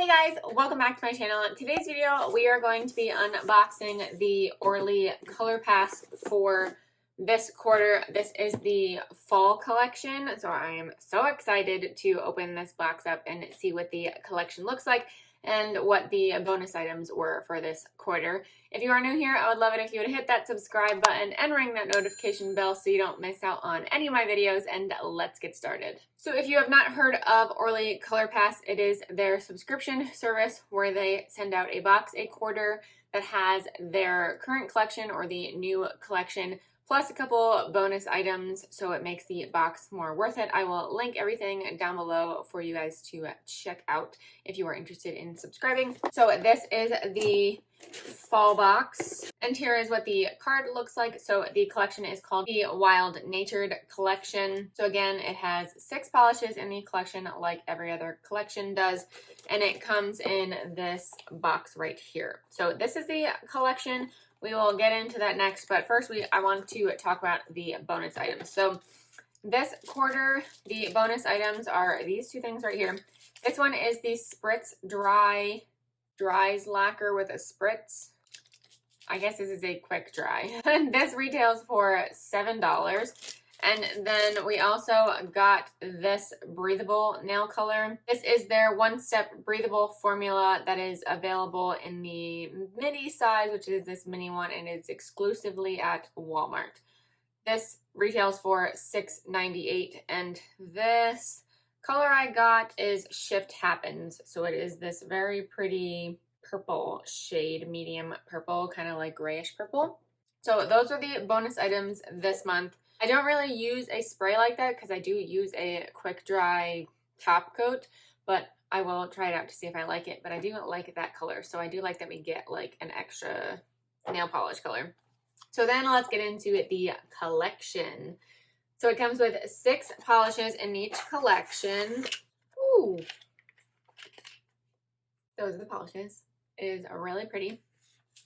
Hey guys, welcome back to my channel. In today's video, we are going to be unboxing the Orly Color Pass for this quarter. This is the fall collection, so I am so excited to open this box up and see what the collection looks like and what the bonus items were for this quarter. If you are new here, I would love it if you would hit that subscribe button and ring that notification bell so you don't miss out on any of my videos, and let's get started. So if you have not heard of Orly Color Pass, it is their subscription service where they send out a box a quarter that has their current collection or the new collection, plus a couple bonus items, so it makes the box more worth it. I will link everything down below for you guys to check out if you are interested in subscribing. So this is the fall box, and here is what the card looks like. So the collection is called the Wild Natured Collection. So again, it has 6 polishes in the collection like every other collection does, and it comes in this box right here. So this is the collection. We will get into that next, but first I want to talk about the bonus items. So this quarter, the bonus items are these two things right here. This one is the Spritz Dries Lacquer with a Spritz. I guess this is a quick dry. This retails for $7. And then we also got this breathable nail color. This is their one-step breathable formula that is available in the mini size, which is this mini one, and it's exclusively at Walmart. This retails for $6.98, and this color I got is Shift Happens. So it is this very pretty purple shade, medium purple, kind of like grayish purple. So those are the bonus items this month. I don't really use a spray like that because I do use a quick dry top coat, but I will try it out to see if I like it. But I do like that color, so I do like that we get like an extra nail polish color. So then let's get into the collection. So it comes with 6 polishes in each collection. Ooh. Those are the polishes. It is really pretty.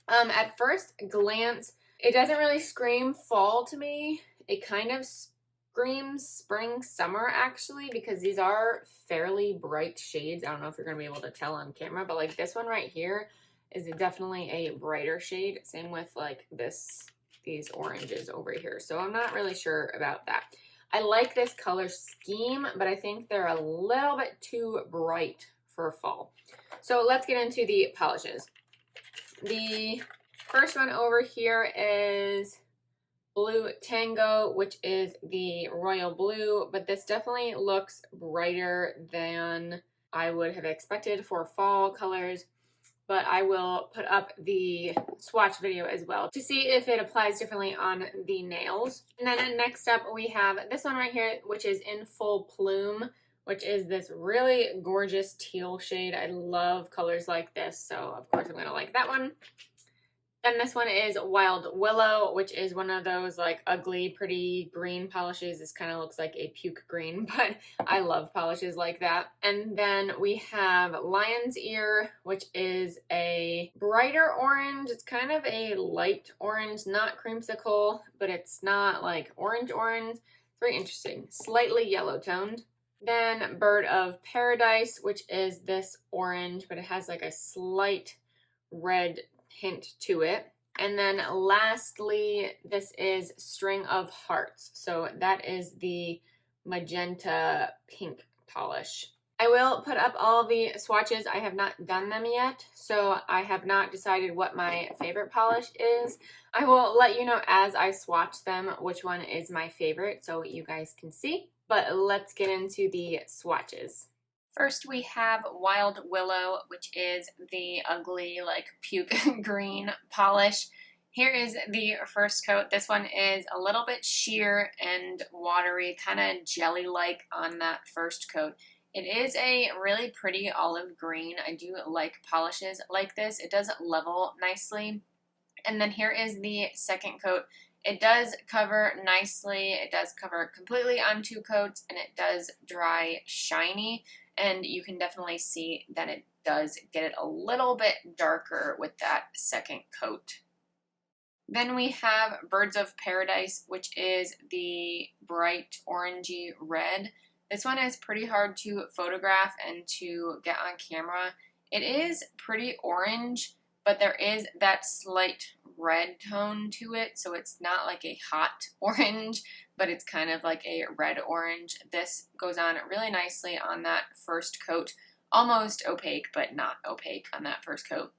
At first glance, it doesn't really scream fall to me. It kind of screams spring, summer actually, because these are fairly bright shades. I don't know if you're going to be able to tell on camera, but like this one right here is definitely a brighter shade. Same with like these oranges over here. So I'm not really sure about that. I like this color scheme, but I think they're a little bit too bright for fall. So let's get into the polishes. The first one over here is Blue Tango, which is the royal blue, but this definitely looks brighter than I would have expected for fall colors. But I will put up the swatch video as well to see if it applies differently on the nails. And then next up we have this one right here, which is in full Plume, which is this really gorgeous teal shade. I love colors like this, so of course I'm gonna like that one. Then this one is Wild Willow, which is one of those like ugly, pretty green polishes. This kind of looks like a puke green, but I love polishes like that. And then we have Lion's Ear, which is a brighter orange. It's kind of a light orange, not creamsicle, but it's not like orange. It's very interesting, slightly yellow toned. Then Bird of Paradise, which is this orange, but it has like a slight red hint to it. And then lastly, this is String of Hearts. So that is the magenta pink polish. I will put up all the swatches. I have not done them yet, so I have not decided what my favorite polish is. I will let you know as I swatch them which one is my favorite so you guys can see. But let's get into the swatches. First, we have Wild Willow, which is the ugly, like, puke green polish. Here is the first coat. This one is a little bit sheer and watery, kind of jelly-like on that first coat. It is a really pretty olive green. I do like polishes like this. It does level nicely. And then here is the second coat. It does cover nicely. It does cover completely on 2 coats, and it does dry shiny. And you can definitely see that it does get it a little bit darker with that second coat. Then we have Birds of Paradise, which is the bright orangey red. This one is pretty hard to photograph and to get on camera. It is pretty orange, but there is that slight red tone to it, so it's not like a hot orange, but it's kind of like a red orange. This goes on really nicely on that first coat, almost opaque, but not opaque on that first coat.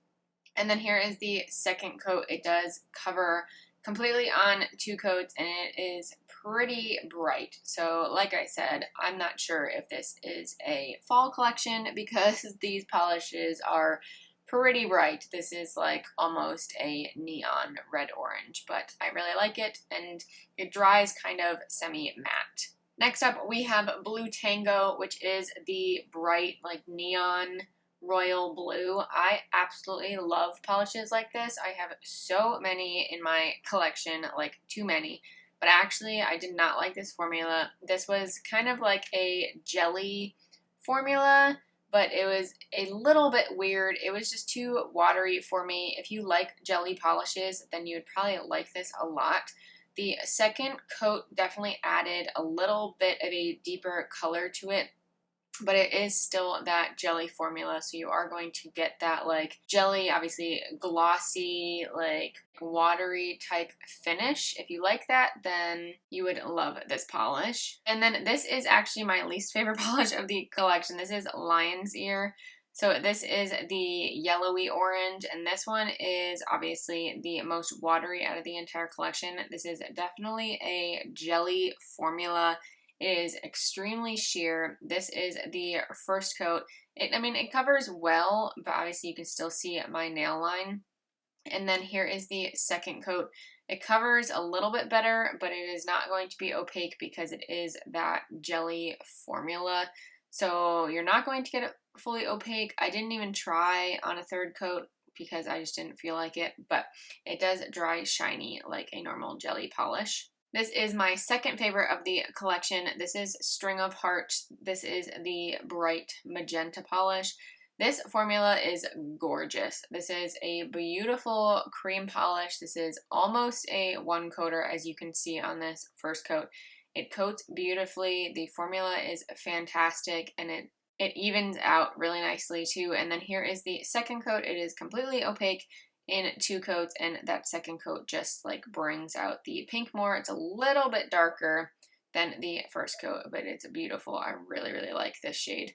And then here is the second coat. It does cover completely on 2 coats, and it is pretty bright. So like I said, I'm not sure if this is a fall collection because these polishes are pretty bright. This is like almost a neon red orange, but I really like it, and it dries kind of semi-matte. Next up, we have Blue Tango, which is the bright like neon royal blue. I absolutely love polishes like this. I have so many in my collection, like too many, but actually I did not like this formula. This was kind of like a jelly formula, but it was a little bit weird. It was just too watery for me. If you like jelly polishes, then you would probably like this a lot. The second coat definitely added a little bit of a deeper color to it, but it is still that jelly formula, so you are going to get that like jelly, obviously glossy, like watery type finish. If you like that, then you would love this polish. And then this is actually my least favorite polish of the collection. This is Lion's Ear. So this is the yellowy orange, and this one is obviously the most watery out of the entire collection. This is definitely a jelly formula. It is extremely sheer. This is the first coat. It covers well, but obviously you can still see my nail line. And then here is the second coat. It covers a little bit better, but it is not going to be opaque because it is that jelly formula. So you're not going to get it fully opaque. I didn't even try on a third coat because I just didn't feel like it, but it does dry shiny like a normal jelly polish. This is my second favorite of the collection. This is String of Hearts. This is the bright magenta polish. This formula is gorgeous. This is a beautiful cream polish. This is almost a one coater, as you can see on this first coat. It coats beautifully. The formula is fantastic, and it evens out really nicely too. And then here is the second coat. It is completely opaque in 2 coats, and that second coat just like brings out the pink more. It's a little bit darker than the first coat, but it's beautiful. I really, really like this shade.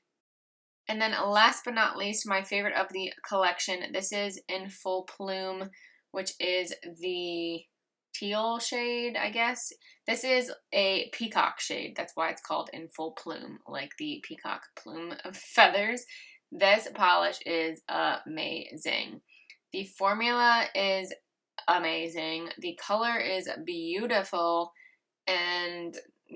And then last but not least, my favorite of the collection, this is in Full Plume, which is the teal shade, I guess. This is a peacock shade. That's why it's called in Full Plume, like the peacock plume of feathers. This polish is amazing. The formula is amazing. The color is beautiful, and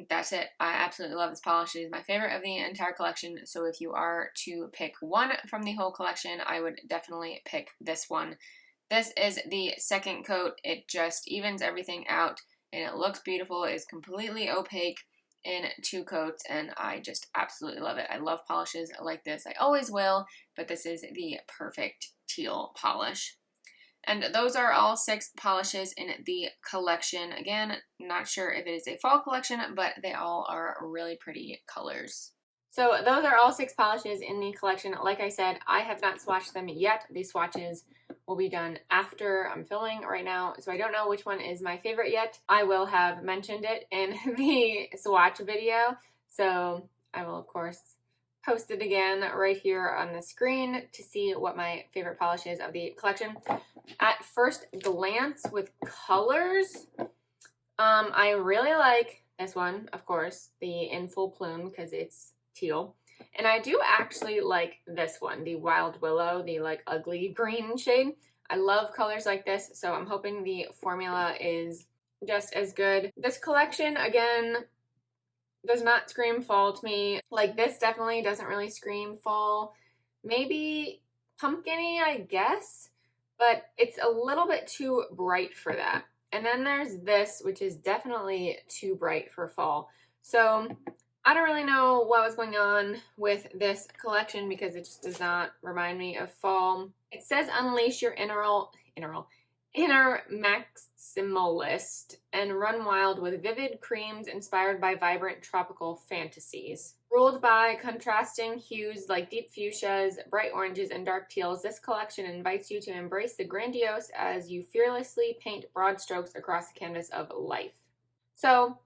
that's it. I absolutely love this polish. It is my favorite of the entire collection, so if you are to pick one from the whole collection, I would definitely pick this one. This is the second coat. It just evens everything out, and it looks beautiful. It is completely opaque in 2 coats, and I just absolutely love it. I love polishes like this. I always will, but this is the perfect teal polish. And those are all 6 polishes in the collection. Again, not sure if it is a fall collection, but they all are really pretty colors. So those are all 6 polishes in the collection. Like I said, I have not swatched them yet. These swatches will be done after I'm filming right now, so I don't know which one is my favorite yet. I will have mentioned it in the swatch video, so I will of course post it again right here on the screen to see what my favorite polish is of the collection. At first glance with colors, I really like this one, of course, the In Full Plume, because it's teal. And I do actually like this one, the Wild Willow, the like ugly green shade. I love colors like this, so I'm hoping the formula is just as good. This collection, again, does not scream fall to me. Like, this definitely doesn't really scream fall. Maybe pumpkin-y, I guess, but it's a little bit too bright for that. And then there's this, which is definitely too bright for fall. So I don't really know what was going on with this collection because it just does not remind me of fall. It says unleash your inner maximalist and run wild with vivid creams inspired by vibrant tropical fantasies. Ruled by contrasting hues like deep fuchsias, bright oranges, and dark teals, this collection invites you to embrace the grandiose as you fearlessly paint broad strokes across the canvas of life. So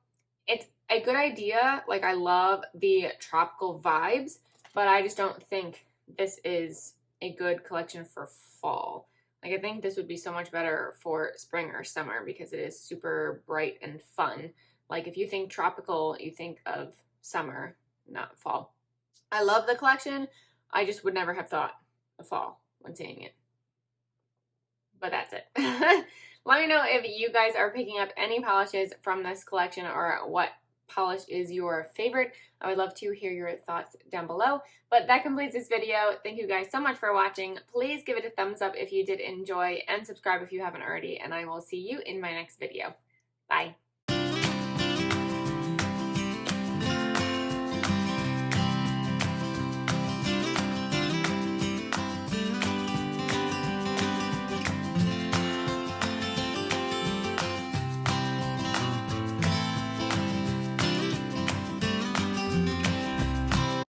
it's a good idea. Like, I love the tropical vibes, but I just don't think this is a good collection for fall. Like, I think this would be so much better for spring or summer because it is super bright and fun. Like, if you think tropical, you think of summer, not fall. I love the collection. I just would never have thought of fall when seeing it. But that's it. Let me know if you guys are picking up any polishes from this collection or what polish is your favorite. I would love to hear your thoughts down below. But that completes this video. Thank you guys so much for watching. Please give it a thumbs up if you did enjoy and subscribe if you haven't already. And I will see you in my next video. Bye.